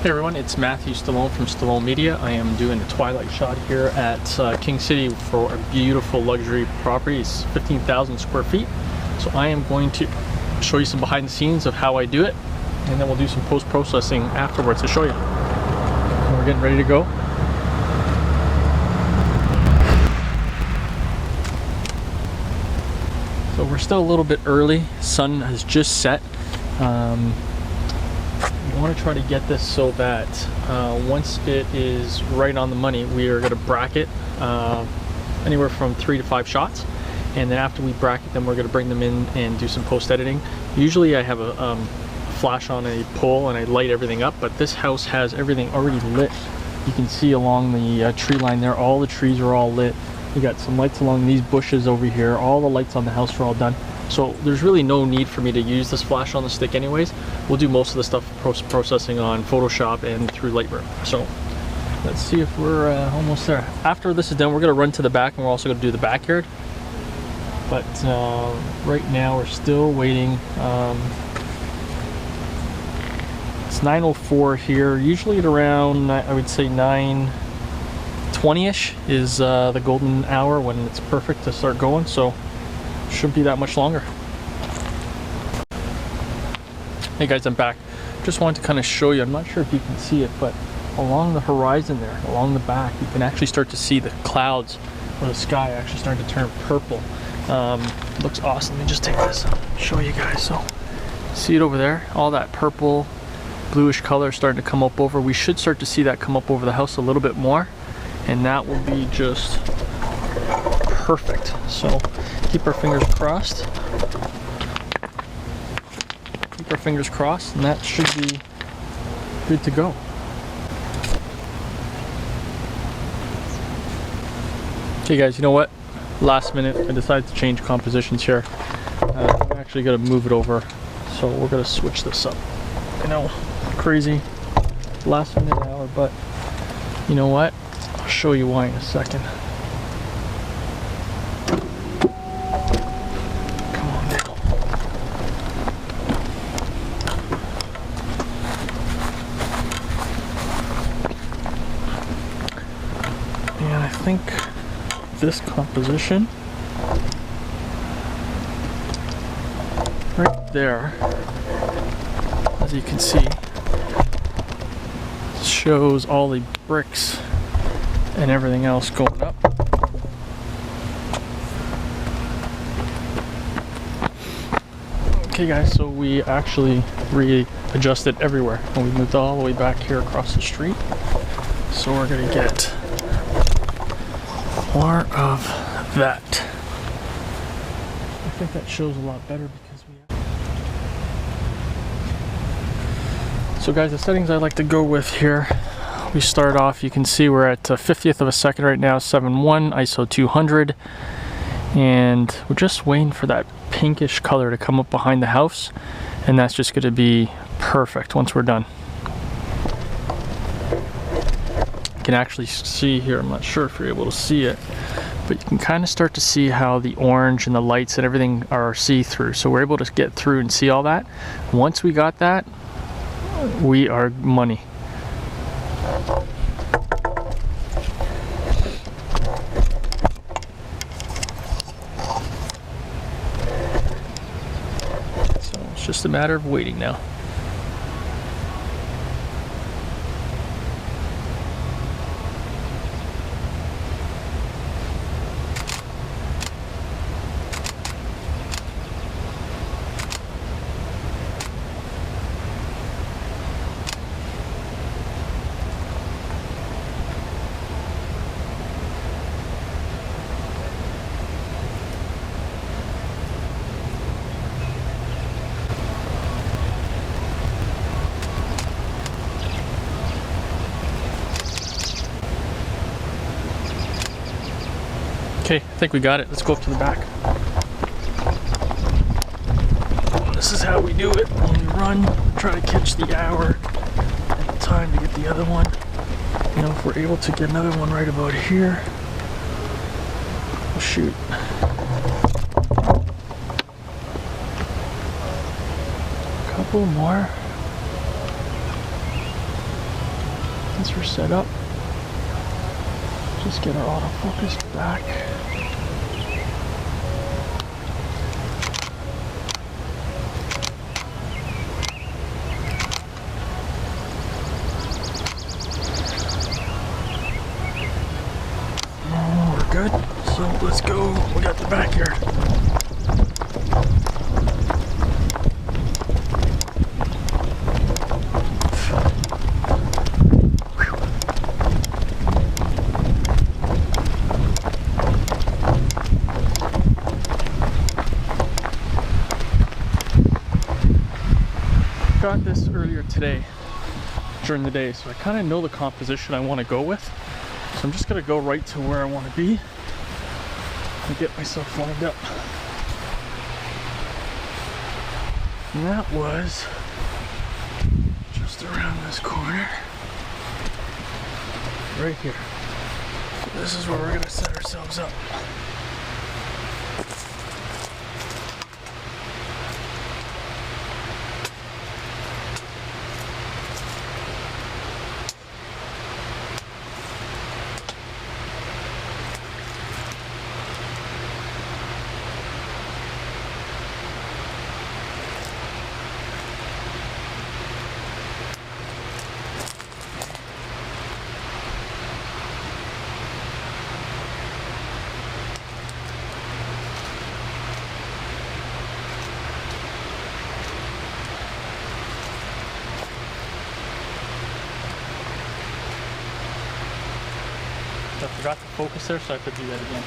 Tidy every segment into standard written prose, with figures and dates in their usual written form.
Hey everyone, it's Matthew Stallone from StalloneMedia. I am doing a Twilight shot here at King City for a beautiful luxury property. It's 15,000 square feet. So I am going to show you some behind the scenes of how I do it, and then we'll do some post-processing afterwards to show you. And we're getting ready to go. So we're still a little bit early. Sun has just set. We want to try to get this so that once it is right on the money, we are going to bracket anywhere from 3 to 5 shots, and then after we bracket them, we're going to bring them in and do some post editing. Usually I have a flash on a pole and I light everything up, but this house has everything already lit. You can see along the tree line there, all the trees are all lit. We got some lights along these bushes over here. All the lights on the house are all done. So there's really no need for me to use this flash on the stick anyways. We'll do most of the stuff processing on Photoshop and through Lightroom. So let's see if we're almost there. After this is done, we're gonna run to the back and we're also gonna do the backyard. But right now we're still waiting. It's 9:04 here. Usually at around, I would say 9:20ish is the golden hour when it's perfect to start going. So shouldn't be that much longer. Hey guys, I'm back. Just wanted to kind of show you, I'm not sure if you can see it, but along the horizon there, along the back, you can actually start to see the clouds or the sky actually starting to turn purple. Looks awesome. Let me just take this and show you guys. So see it over there, all that purple bluish color starting to come up over. We should start to see that come up over the house a little bit more, and that will be just perfect. So keep our fingers crossed. Keep our fingers crossed, and that should be good to go. Okay guys, you know what? Last minute, I decided to change compositions here. I'm actually gonna move it over, so we're gonna switch this up. I know, crazy, last minute hour, but you know what? I'll show you why in a second. I think this composition right there, as you can see, shows all the bricks and everything else going up. Okay guys, so we actually readjusted everywhere and we moved all the way back here across the street. So we're gonna get more of that. I think that shows a lot better because we have... So guys, the settings I like to go with here, we start off, you can see we're at 50th of a second right now, 7.1, ISO 200, and we're just waiting for that pinkish color to come up behind the house, and that's just going to be perfect once we're done. You can actually see here, I'm not sure if you're able to see it, but you can kind of start to see how the orange and the lights and everything are see-through. So we're able to get through and see all that. Once we got that, we are money. So it's just a matter of waiting now. Okay, I think we got it. Let's go up to the back. This is how we do it. When we run, try to catch the hour and the time to get the other one. You know, if we're able to get another one right about here, we'll shoot. A couple more. Once we're set up, just get our autofocus back. Oh, we're good. So let's go. We got the backyard. Got this earlier today during the day, so I kind of know the composition I want to go with, so I'm just gonna go right to where I want to be and get myself lined up. And that was just around this corner right here. So this is where we're gonna set ourselves up. I forgot to focus there, so I have to do that again.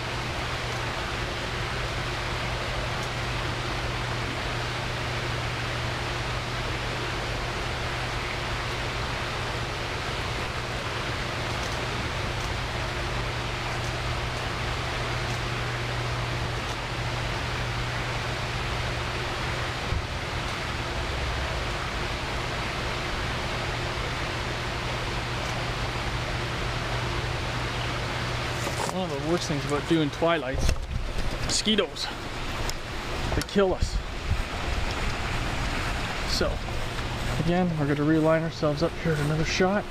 One of the worst things about doing Twilights, mosquitoes. They kill us. So, again, we're going to realign ourselves up here at another shot.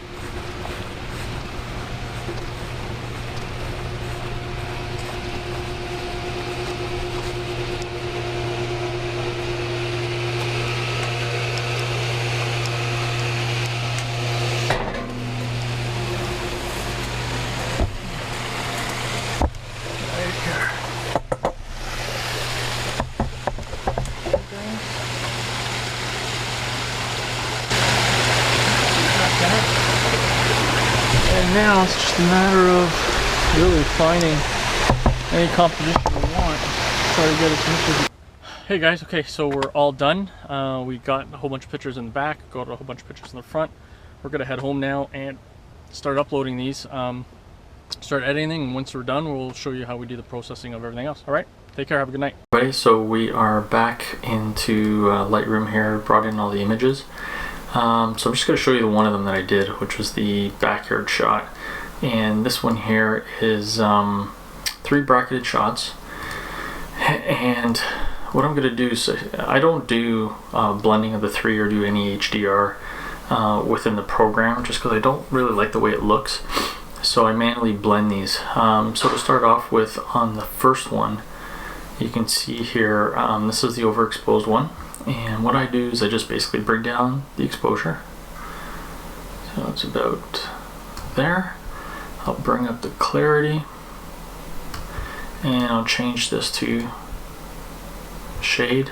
And now it's just a matter of really finding any composition we want. Try to get as much. Hey guys, okay, so we're all done. We got a whole bunch of pictures in the back, got a whole bunch of pictures in the front. We're gonna head home now and start uploading these, start editing, and once we're done, we'll show you how we do the processing of everything else. All right, take care, have a good night. Okay, so we are back into Lightroom here, brought in all the images. So I'm just going to show you the one of them that I did, which was the backyard shot. And this one here is 3 bracketed shots. And what I'm going to do is, I don't do blending of the 3 or do any HDR within the program, just because I don't really like the way it looks. So I manually blend these. So to start off with, on the first one, you can see here, this is the overexposed one. And what I do is I just basically bring down the exposure. So it's about there. I'll bring up the clarity. And I'll change this to shade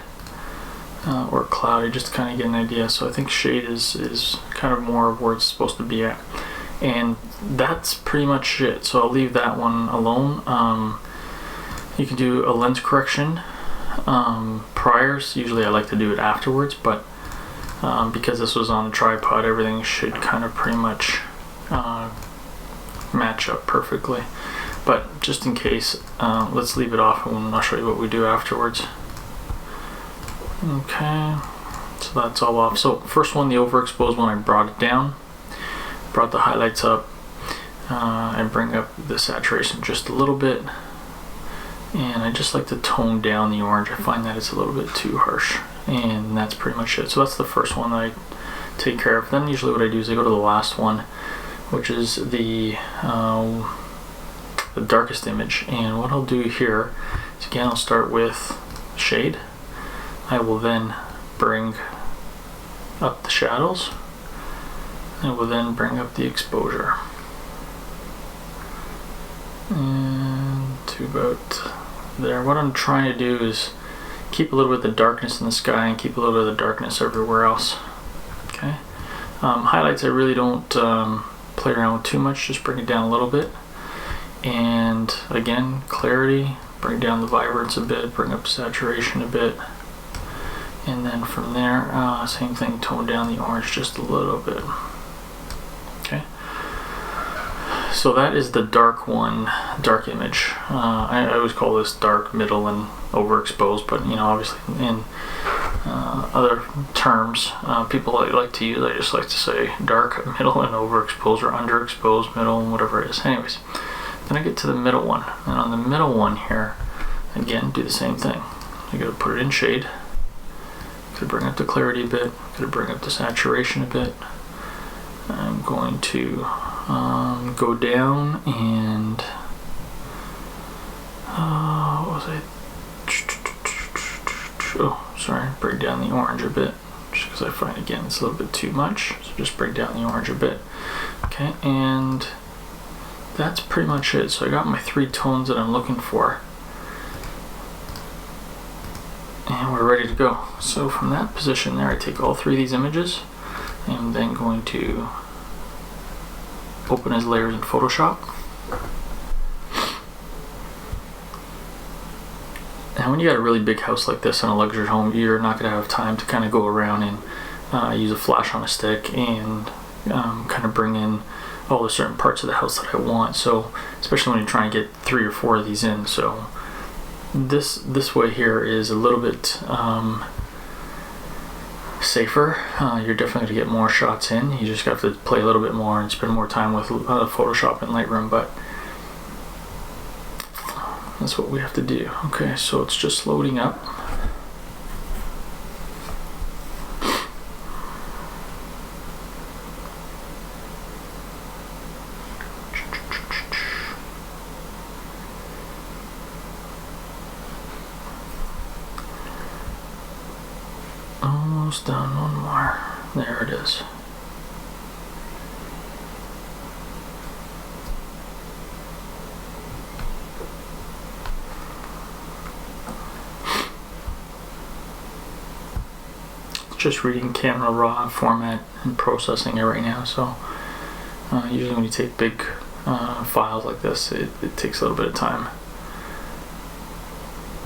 or cloudy, just to kind of get an idea. So I think shade is kind of more of where it's supposed to be at. And that's pretty much it. So I'll leave that one alone. You can do a lens correction priors. Usually I like to do it afterwards, but because this was on a tripod, everything should kind of pretty much match up perfectly. But just in case, let's leave it off and I'll show you what we do afterwards. Okay, so that's all off. So first one, the overexposed one, I brought it down, brought the highlights up, and bring up the saturation just a little bit. And I just like to tone down the orange. I find that it's a little bit too harsh. And that's pretty much it. So that's the first one that I take care of. Then usually what I do is I go to the last one which is the darkest image. And what I'll do here is, again, I'll start with shade. I will then bring up the shadows. I will then bring up the exposure. And to about there. What I'm trying to do is keep a little bit of the darkness in the sky and keep a little bit of the darkness everywhere else. Okay. Highlights I really don't play around with too much, just bring it down a little bit. And again, clarity, bring down the vibrance a bit, bring up saturation a bit. And then from there, same thing, tone down the orange just a little bit. Okay. So that is the dark one, dark image. I always call this dark, middle, and overexposed, but you know, obviously in other terms people like to use, I just like to say dark, middle, and overexposed, or underexposed, middle, and whatever it is. Anyways, then I get to the middle one, and on the middle one here, again, do the same thing. You gotta put it in shade. Could bring up the clarity a bit. Could bring up the saturation a bit. I'm going to go down and what was I? Oh, sorry, bring down the orange a bit, just because I find, again, it's a little bit too much. So just bring down the orange a bit. Okay, and that's pretty much it. So I got my 3 tones that I'm looking for, and we're ready to go. So from that position there, I take all 3 of these images, and I'm then going to open as layers in Photoshop. Now when you got a really big house like this in a luxury home, you're not going to have time to kind of go around and use a flash on a stick and kind of bring in all the certain parts of the house that I want. So especially when you're trying to get 3 or 4 of these in. So this way here is a little bit safer. You're definitely going to get more shots in. You just have to play a little bit more and spend more time with Photoshop and Lightroom, but that's what we have to do. Okay, so it's just loading up. Almost done, one more. There it is. Just reading camera raw format and processing it right now. So usually when you take big files like this, it takes a little bit of time.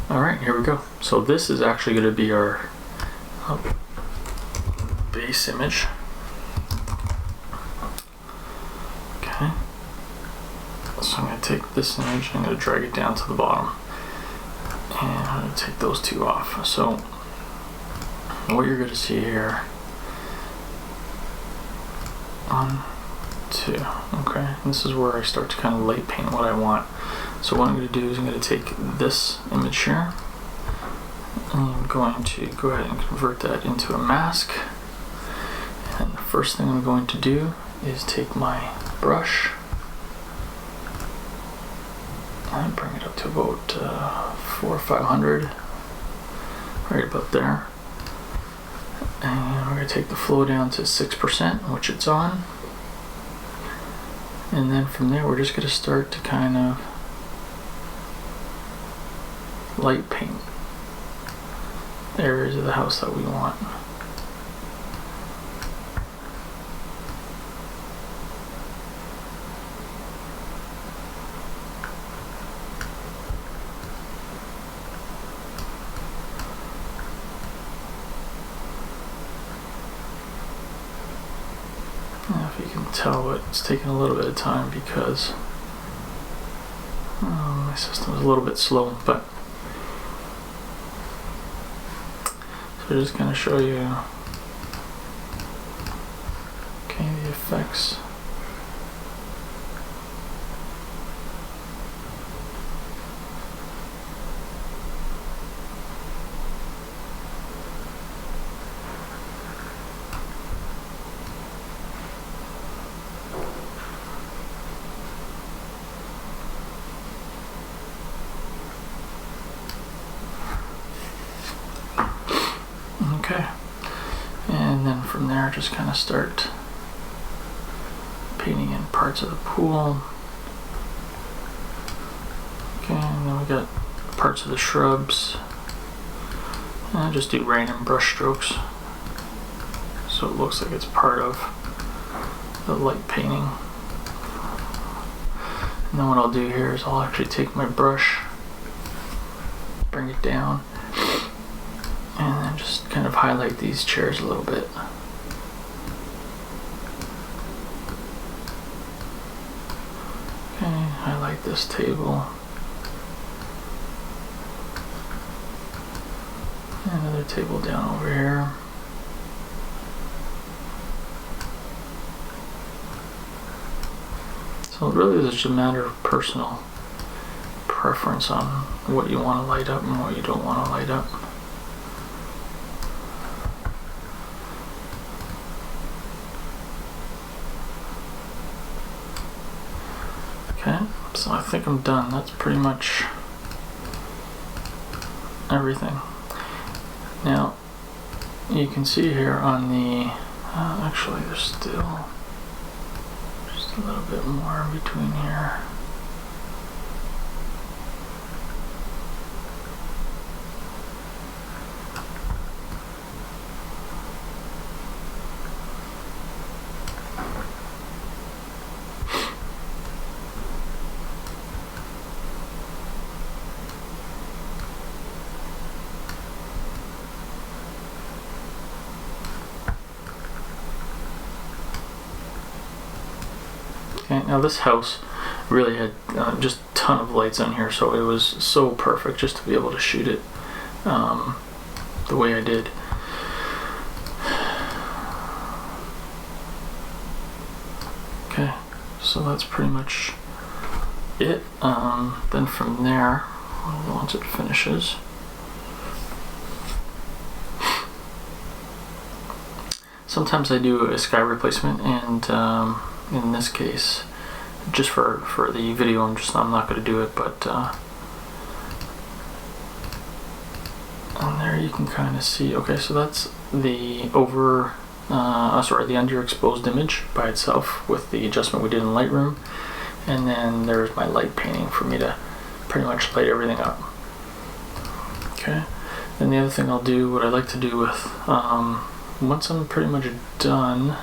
Alright, here we go. So this is actually going to be our base image. Okay, so I'm going to take this image and I'm going to drag it down to the bottom, and I'm going to take those 2 off. So what you're going to see here, 1, 2, okay, and this is where I start to kind of light paint what I want. So what I'm going to do is I'm going to take this image here, and I'm going to go ahead and convert that into a mask. And the first thing I'm going to do is take my brush and bring it up to about 400 or 500, right about there. And we're going to take the flow down to 6%, which it's on. And then from there, we're just going to start to kind of light paint areas of the house that we want. If you can tell, but it's taking a little bit of time because my system is a little bit slow, but so just going to show you the effects. there, just kind of start painting in parts of the pool. Okay, and then we got parts of the shrubs. And I just do random brush strokes so it looks like it's part of the light painting. And then what I'll do here is I'll actually take my brush, bring it down, and then just kind of highlight these chairs a little bit. Okay, highlight this table. Another table down over here. So it really is just a matter of personal preference on what you want to light up and what you don't want to light up. Okay, so I think I'm done. That's pretty much everything. Now, you can see here on the, actually there's still just a little bit more in between here. Okay, now this house really had just a ton of lights on here, so it was so perfect just to be able to shoot it the way I did. Okay, so that's pretty much it. Then from there, once it finishes, sometimes I do a sky replacement, and in this case, just for the video, I'm not going to do it, but and there you can kind of see. Okay, so that's the the underexposed image by itself with the adjustment we did in Lightroom, and then there's my light painting for me to pretty much light everything up. Okay, then the other thing I'll do, what I like to do with once I'm pretty much done,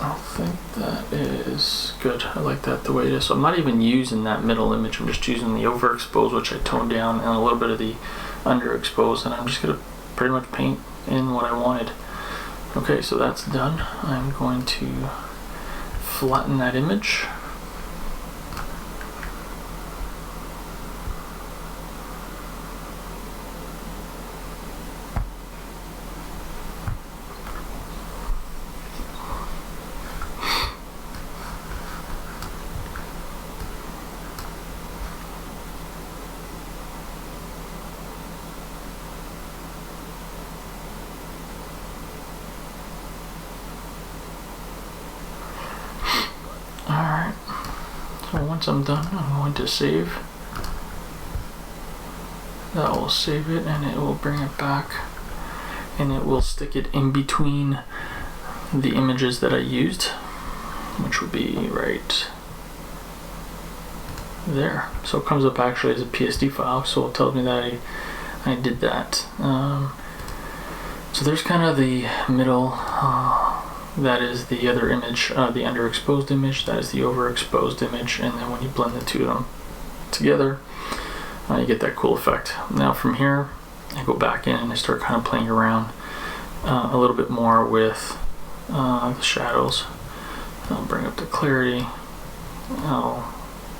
I think that is good. I like that the way it is. So I'm not even using that middle image. I'm just using the overexposed, which I toned down, and a little bit of the underexposed, and I'm just going to pretty much paint in what I wanted. Okay, so that's done. I'm going to flatten that image. Alright, so once I'm done, I'm going to save. That will save it, and it will bring it back, and it will stick it in between the images that I used, which would be right there. So it comes up actually as a PSD file, so it tells me that I did that. So there's kind of the middle. That is the other image, the underexposed image. That is the overexposed image, and then when you blend the two of them together, you get that cool effect. Now from here, I go back in and I start kind of playing around a little bit more with the shadows. I'll bring up the clarity. I'll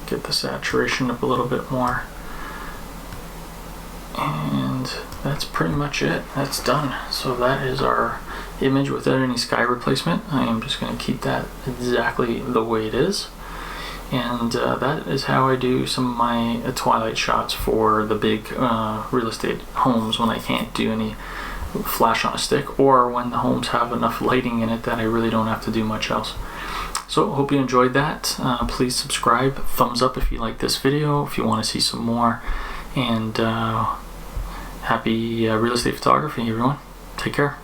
get the saturation up a little bit more, and that's pretty much it. That's done. So that is our image without any sky replacement. I am just going to keep that exactly the way it is, and that is how I do some of my twilight shots for the big real estate homes when I can't do any flash on a stick, or when the homes have enough lighting in it that I really don't have to do much else. So hope you enjoyed that. Please subscribe, thumbs up if you like this video, if you want to see some more, and happy real estate photography, everyone. Take care.